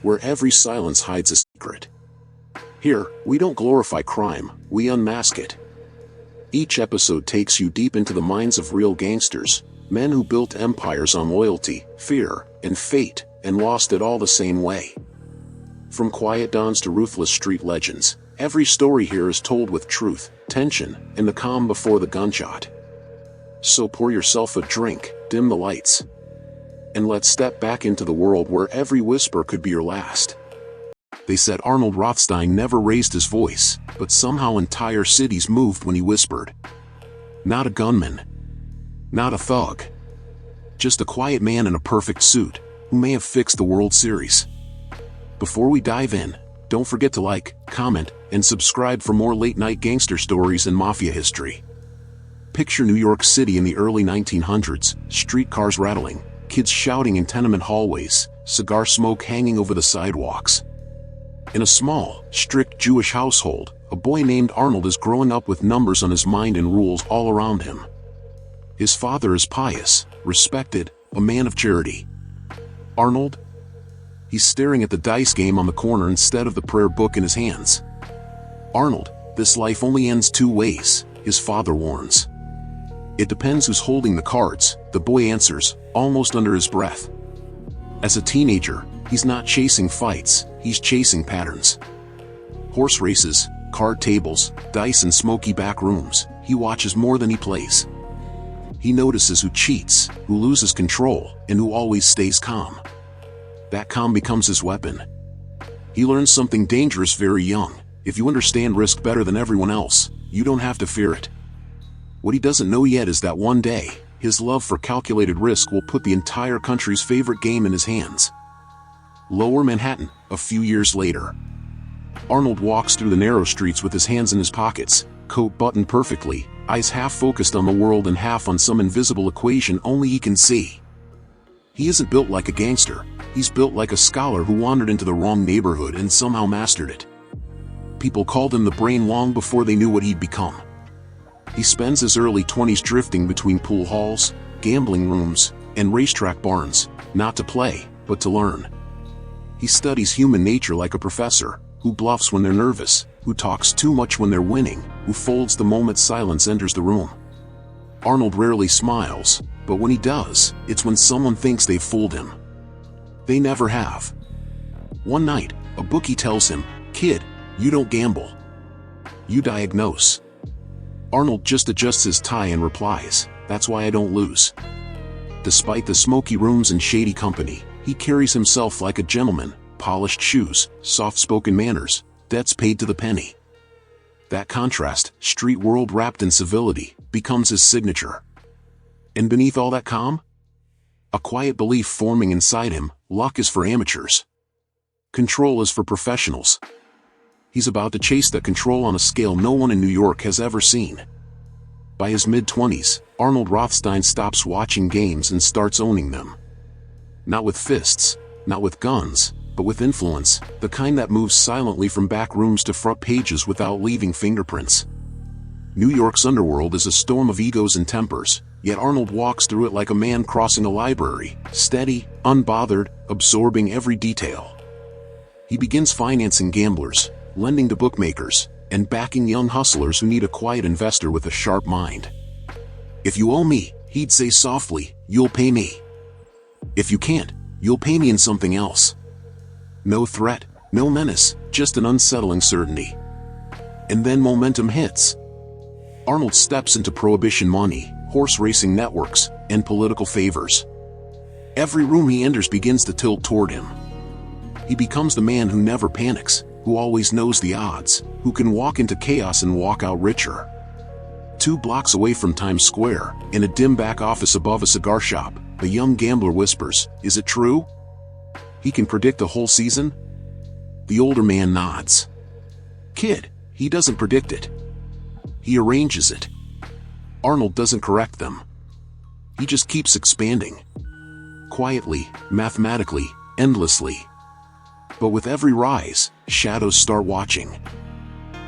where every silence hides a secret. Here, we don't glorify crime, we unmask it. Each episode takes you deep into the minds of real gangsters, men who built empires on loyalty, fear, and fate, and lost it all the same way. From quiet dons to ruthless street legends, every story here is told with truth, tension, and the calm before the gunshot. So pour yourself a drink, dim the lights, and let's step back into the world where every whisper could be your last. They said Arnold Rothstein never raised his voice, but somehow entire cities moved when he whispered. Not a gunman. Not a thug. Just a quiet man in a perfect suit, who may have fixed the World Series. Before we dive in, don't forget to like, comment, and subscribe for more late-night gangster stories and mafia history. Picture New York City in the early 1900s, streetcars rattling, kids shouting in tenement hallways, cigar smoke hanging over the sidewalks. In a small, strict Jewish household, a boy named Arnold is growing up with numbers on his mind and rules all around him. His father is pious, respected, a man of charity. Arnold? He's staring at the dice game on the corner instead of the prayer book in his hands. Arnold, this life only ends two ways, his father warns. It depends who's holding the cards, the boy answers, almost under his breath. As a teenager, he's not chasing fights, he's chasing patterns. Horse races, card tables, dice and smoky back rooms, he watches more than he plays. He notices who cheats, who loses control, and who always stays calm. That calm becomes his weapon. He learns something dangerous very young. If you understand risk better than everyone else, you don't have to fear it. What he doesn't know yet is that one day, his love for calculated risk will put the entire country's favorite game in his hands. Lower Manhattan, a few years later. Arnold walks through the narrow streets with his hands in his pockets, coat buttoned perfectly, eyes half focused on the world and half on some invisible equation only he can see. He isn't built like a gangster, he's built like a scholar who wandered into the wrong neighborhood and somehow mastered it. People called him the brain long before they knew what he'd become. He spends his early 20s drifting between pool halls, gambling rooms, and racetrack barns, not to play, but to learn. He studies human nature like a professor, who bluffs when they're nervous, who talks too much when they're winning, who folds the moment silence enters the room. Arnold rarely smiles, but when he does, it's when someone thinks they've fooled him. They never have. One night, a bookie tells him, "Kid, you don't gamble. You diagnose." Arnold just adjusts his tie and replies, "That's why I don't lose." Despite the smoky rooms and shady company, he carries himself like a gentleman, polished shoes, soft-spoken manners, debts paid to the penny. That contrast, street world wrapped in civility, becomes his signature. And beneath all that calm? A quiet belief forming inside him, luck is for amateurs. Control is for professionals. He's about to chase that control on a scale no one in New York has ever seen. By his mid-20s, Arnold Rothstein stops watching games and starts owning them. Not with fists, not with guns, but with influence, the kind that moves silently from back rooms to front pages without leaving fingerprints. New York's underworld is a storm of egos and tempers, yet Arnold walks through it like a man crossing a library, steady, unbothered, absorbing every detail. He begins financing gamblers, lending to bookmakers, and backing young hustlers who need a quiet investor with a sharp mind. "If you owe me," he'd say softly, "you'll pay me. If you can't, you'll pay me in something else." No threat, no menace, just an unsettling certainty. And then momentum hits. Arnold steps into Prohibition money, horse racing networks, and political favors. Every room he enters begins to tilt toward him. He becomes the man who never panics, who always knows the odds, who can walk into chaos and walk out richer. 2 blocks away from Times Square, in a dim back office above a cigar shop, a young gambler whispers, "Is it true? He can predict the whole season?" The older man nods. "Kid, he doesn't predict it. He arranges it." Arnold doesn't correct them. He just keeps expanding. Quietly, mathematically, endlessly. But with every rise, shadows start watching.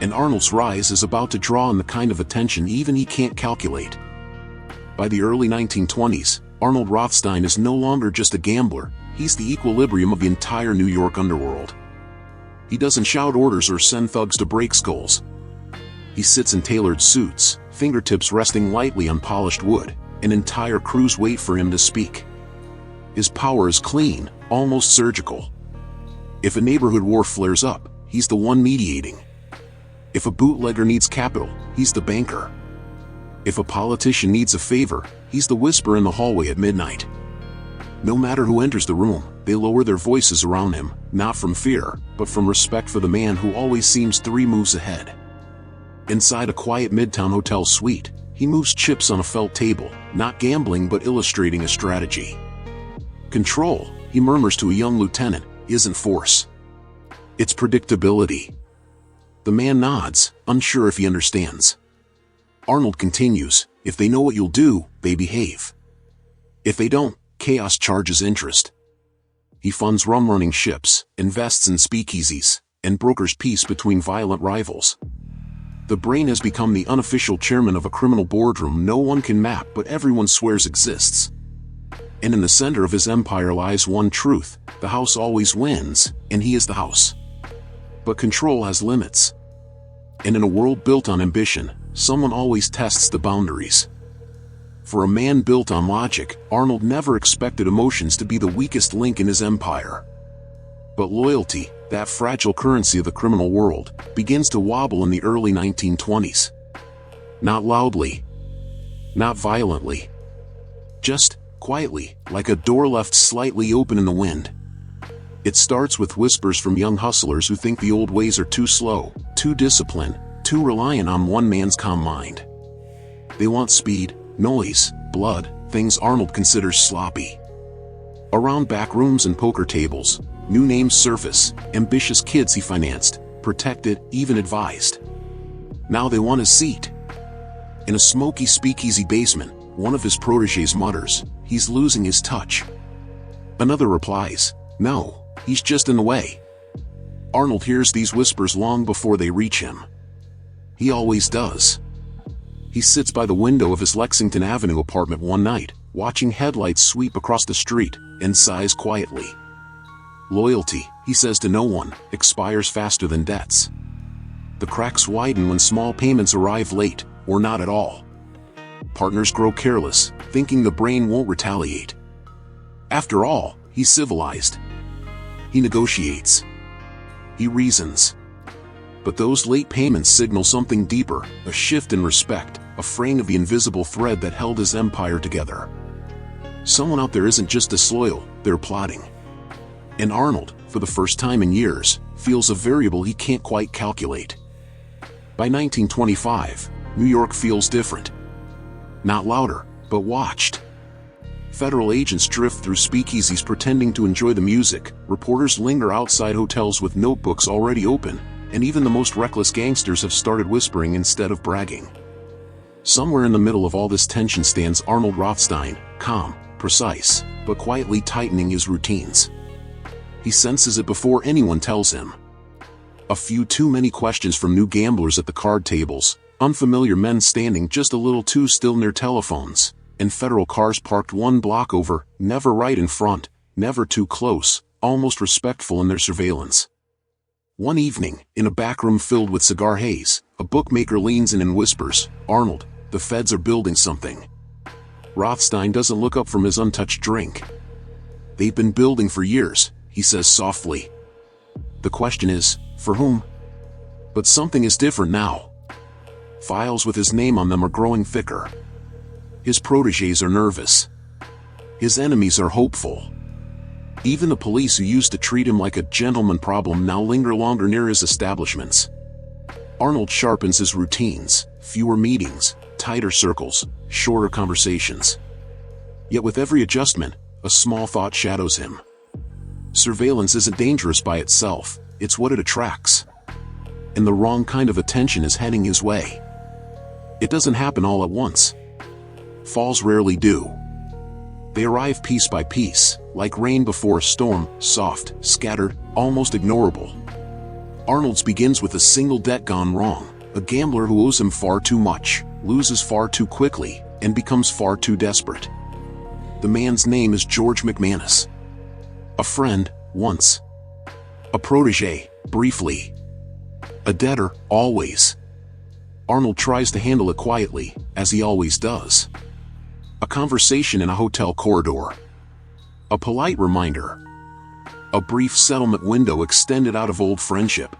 And Arnold's rise is about to draw on the kind of attention even he can't calculate. By the early 1920s, Arnold Rothstein is no longer just a gambler, he's the equilibrium of the entire New York underworld. He doesn't shout orders or send thugs to break skulls. He sits in tailored suits, fingertips resting lightly on polished wood, and entire crews wait for him to speak. His power is clean, almost surgical. If a neighborhood war flares up, he's the one mediating. If a bootlegger needs capital, he's the banker. If a politician needs a favor, he's the whisper in the hallway at midnight. No matter who enters the room, they lower their voices around him, not from fear, but from respect for the man who always seems 3 moves ahead. Inside a quiet midtown hotel suite, he moves chips on a felt table, not gambling but illustrating a strategy. Control, he murmurs to a young lieutenant, isn't force. It's predictability. The man nods, unsure if he understands. Arnold continues, if they know what you'll do, they behave. If they don't, chaos charges interest. He funds rum-running ships, invests in speakeasies, and brokers peace between violent rivals. The brain has become the unofficial chairman of a criminal boardroom no one can map but everyone swears exists. And in the center of his empire lies one truth: the house always wins, and he is the house. But control has limits. And in a world built on ambition, someone always tests the boundaries. For a man built on logic, Arnold never expected emotions to be the weakest link in his empire. But loyalty, that fragile currency of the criminal world, begins to wobble in the early 1920s. Not loudly, not violently, just quietly, like a door left slightly open in the wind. It starts with whispers from young hustlers who think the old ways are too slow, too disciplined, too reliant on one man's calm mind. They want speed, noise, blood, things Arnold considers sloppy. Around back rooms and poker tables, new names surface, ambitious kids he financed, protected, even advised. Now they want his seat. In a smoky speakeasy basement, one of his protégés mutters, "He's losing his touch." Another replies, "No, he's just in the way." Arnold hears these whispers long before they reach him. He always does. He sits by the window of his Lexington Avenue apartment one night, watching headlights sweep across the street, and sighs quietly. Loyalty, he says to no one, expires faster than debts. The cracks widen when small payments arrive late, or not at all. Partners grow careless, thinking the brain won't retaliate. After all, he's civilized. He negotiates. He reasons. But those late payments signal something deeper, a shift in respect, a fraying of the invisible thread that held his empire together. Someone out there isn't just disloyal, they're plotting. And Arnold, for the first time in years, feels a variable he can't quite calculate. By 1925, New York feels different. Not louder, but watched. Federal agents drift through speakeasies pretending to enjoy the music, reporters linger outside hotels with notebooks already open, and even the most reckless gangsters have started whispering instead of bragging. Somewhere in the middle of all this tension stands Arnold Rothstein, calm, precise, but quietly tightening his routines. He senses it before anyone tells him. A few too many questions from new gamblers at the card tables, unfamiliar men standing just a little too still near telephones, and federal cars parked one block over, never right in front, never too close, almost respectful in their surveillance. One evening, in a backroom filled with cigar haze, a bookmaker leans in and whispers, "Arnold, the feds are building something." Rothstein doesn't look up from his untouched drink. "They've been building for years," he says softly. The question is, for whom? But something is different now. Files with his name on them are growing thicker. His protégés are nervous. His enemies are hopeful. Even the police who used to treat him like a gentleman problem now linger longer near his establishments. Arnold sharpens his routines, fewer meetings, tighter circles, shorter conversations. Yet with every adjustment, a small thought shadows him. Surveillance isn't dangerous by itself, it's what it attracts. And the wrong kind of attention is heading his way. It doesn't happen all at once. Falls rarely do. They arrive piece by piece, like rain before a storm, soft, scattered, almost ignorable. Arnold's begins with a single debt gone wrong, a gambler who owes him far too much, loses far too quickly, and becomes far too desperate. The man's name is George McManus. A friend, once. A protege, briefly. A debtor, always. Arnold tries to handle it quietly, as he always does. A conversation in a hotel corridor. A polite reminder. A brief settlement window extended out of old friendship.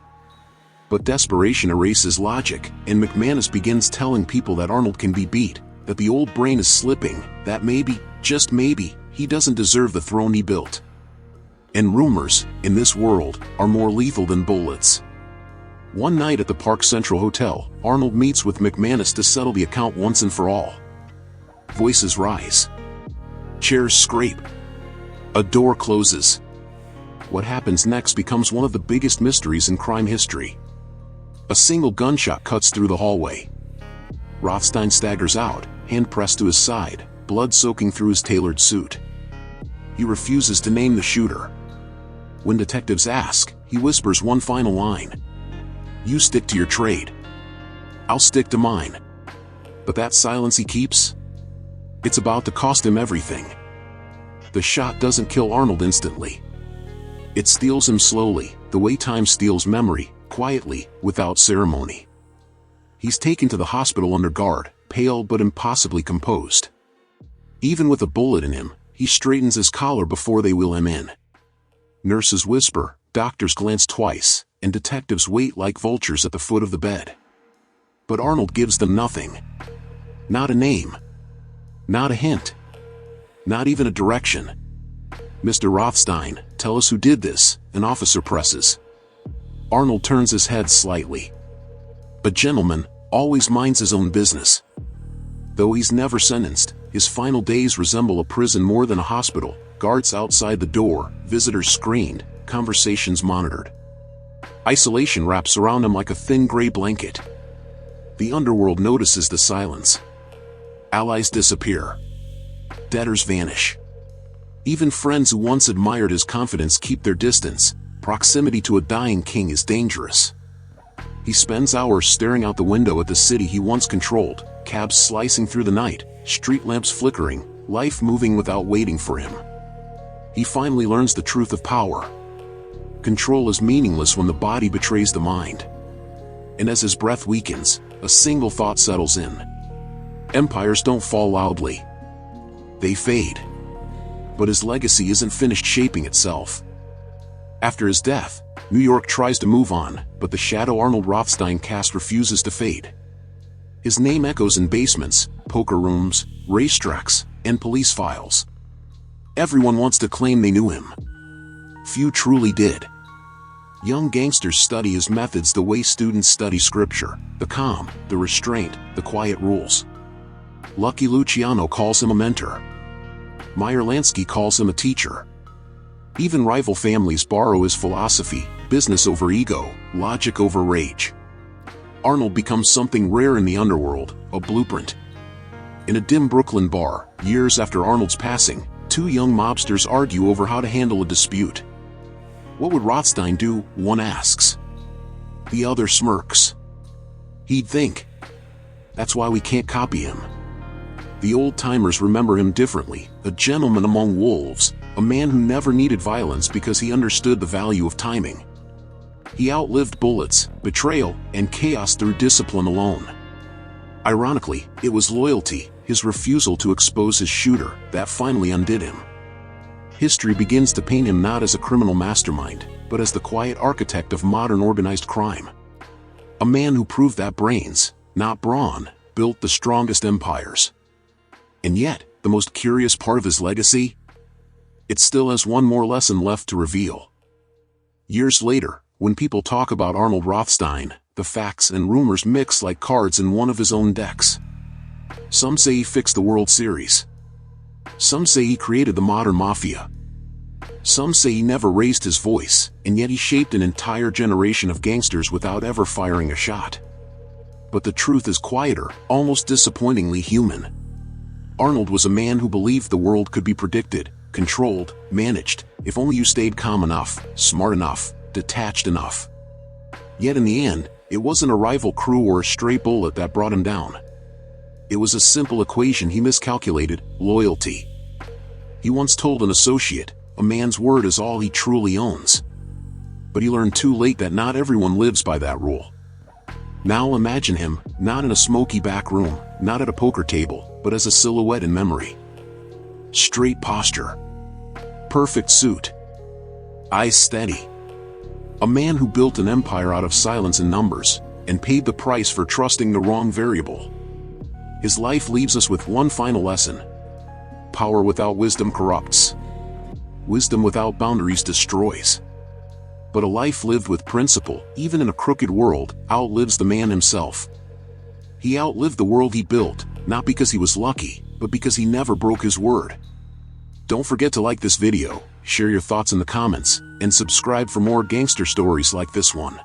But desperation erases logic, and McManus begins telling people that Arnold can be beat, that the old brain is slipping, that maybe, just maybe, he doesn't deserve the throne he built. And rumors, in this world, are more lethal than bullets. One night at the Park Central Hotel, Arnold meets with McManus to settle the account once and for all. Voices rise. Chairs scrape. A door closes. What happens next becomes one of the biggest mysteries in crime history. A single gunshot cuts through the hallway. Rothstein staggers out, hand pressed to his side, blood soaking through his tailored suit. He refuses to name the shooter. When detectives ask, he whispers one final line. "You stick to your trade. I'll stick to mine." But that silence he keeps? It's about to cost him everything. The shot doesn't kill Arnold instantly. It steals him slowly, the way time steals memory, quietly, without ceremony. He's taken to the hospital under guard, pale but impossibly composed. Even with a bullet in him, he straightens his collar before they wheel him in. Nurses whisper, doctors glance twice, and detectives wait like vultures at the foot of the bed. But Arnold gives them nothing. Not a name. Not a hint. Not even a direction. "Mr. Rothstein, tell us who did this," an officer presses. Arnold turns his head slightly. A gentleman, always minds his own business. Though he's never sentenced, his final days resemble a prison more than a hospital. Guards outside the door, visitors screened, conversations monitored. Isolation wraps around him like a thin gray blanket. The underworld notices the silence. Allies disappear. Debtors vanish. Even friends who once admired his confidence keep their distance. Proximity to a dying king is dangerous. He spends hours staring out the window at the city he once controlled, cabs slicing through the night, street lamps flickering, life moving without waiting for him. He finally learns the truth of power. Control is meaningless when the body betrays the mind. And as his breath weakens, a single thought settles in. Empires don't fall loudly. They fade. But his legacy isn't finished shaping itself. After his death, New York tries to move on, but the shadow Arnold Rothstein cast refuses to fade. His name echoes in basements, poker rooms, racetracks, and police files. Everyone wants to claim they knew him. Few truly did. Young gangsters study his methods the way students study scripture, the calm, the restraint, the quiet rules. Lucky Luciano calls him a mentor. Meyer Lansky calls him a teacher. Even rival families borrow his philosophy, business over ego, logic over rage. Arnold becomes something rare in the underworld, a blueprint. In a dim Brooklyn bar, years after Arnold's passing, two young mobsters argue over how to handle a dispute. What would Rothstein do, one asks. The other smirks. He'd think. That's why we can't copy him. The old-timers remember him differently, a gentleman among wolves, a man who never needed violence because he understood the value of timing. He outlived bullets, betrayal, and chaos through discipline alone. Ironically, it was loyalty, his refusal to expose his shooter, that finally undid him. History begins to paint him not as a criminal mastermind, but as the quiet architect of modern organized crime. A man who proved that brains, not brawn, built the strongest empires. And yet, the most curious part of his legacy? It still has one more lesson left to reveal. Years later, when people talk about Arnold Rothstein, the facts and rumors mix like cards in one of his own decks. Some say he fixed the World Series. Some say he created the modern Mafia. Some say he never raised his voice, and yet he shaped an entire generation of gangsters without ever firing a shot. But the truth is quieter, almost disappointingly human. Arnold was a man who believed the world could be predicted, controlled, managed, if only you stayed calm enough, smart enough, detached enough. Yet in the end, it wasn't a rival crew or a stray bullet that brought him down. It was a simple equation he miscalculated: loyalty. He once told an associate, a man's word is all he truly owns. But he learned too late that not everyone lives by that rule. Now imagine him, not in a smoky back room, not at a poker table, but as a silhouette in memory. Straight posture. Perfect suit. Eyes steady. A man who built an empire out of silence and numbers, and paid the price for trusting the wrong variable. His life leaves us with one final lesson. Power without wisdom corrupts. Wisdom without boundaries destroys. But a life lived with principle, even in a crooked world, outlives the man himself. He outlived the world he built, not because he was lucky, but because he never broke his word. Don't forget to like this video, share your thoughts in the comments, and subscribe for more gangster stories like this one.